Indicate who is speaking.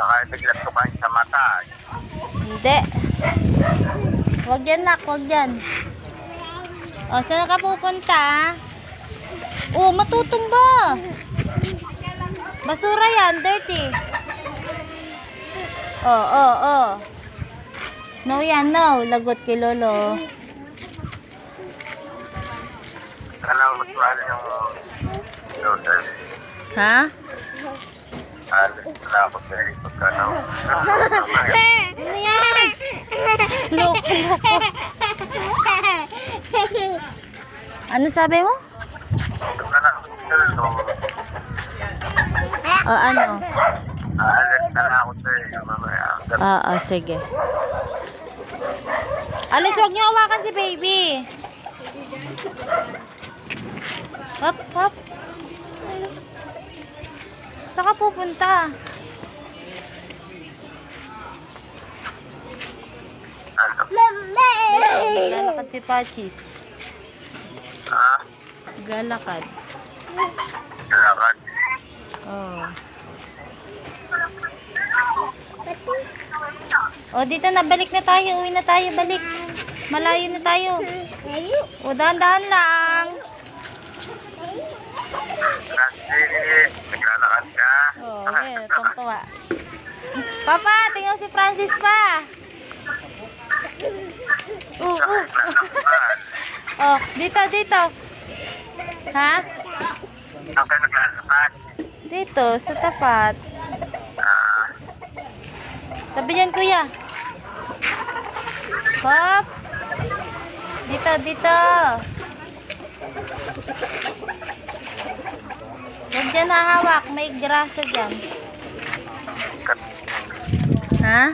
Speaker 1: Saka biglang tukain sa mata.
Speaker 2: Hindi. Wag yan, nak. Wag yan. O, saan ka pupunta? Oh, matutumba. Basura yan. Dirty. Oh. No yan, no. Lagot kay Lolo.
Speaker 1: Sana matuwala yung daughter.
Speaker 2: Ha?
Speaker 1: Alas na ako sa pagkano.
Speaker 2: Ano yan? Loko. Ano sabi mo?
Speaker 1: Sana ako sa
Speaker 2: O, ano?
Speaker 1: alas na ako sa mamaya.
Speaker 2: Sige. Alis, huwag niyo hawakan si baby. Hop. Saan ka pupunta? Galakad si Pachis.
Speaker 1: Ha?
Speaker 2: Galakad.
Speaker 1: Lalakad.
Speaker 2: Oh. O, dito na. Balik na tayo. Uwi na tayo. Balik. Malayo na tayo. O, dahan-dahan lang.
Speaker 1: Francis, naglalakad ka.
Speaker 2: Oh, yeah. Tungtuwa. Papa, tingnan si Francis pa.
Speaker 1: Naglalakad.
Speaker 2: Oh, dito. Ha?
Speaker 1: Saan ka naglalakad?
Speaker 2: Dito, sa tapat. Tabi yan, kuya. Hop. Dito. Huwag dyan hahawak. May grasa dyan. Ha?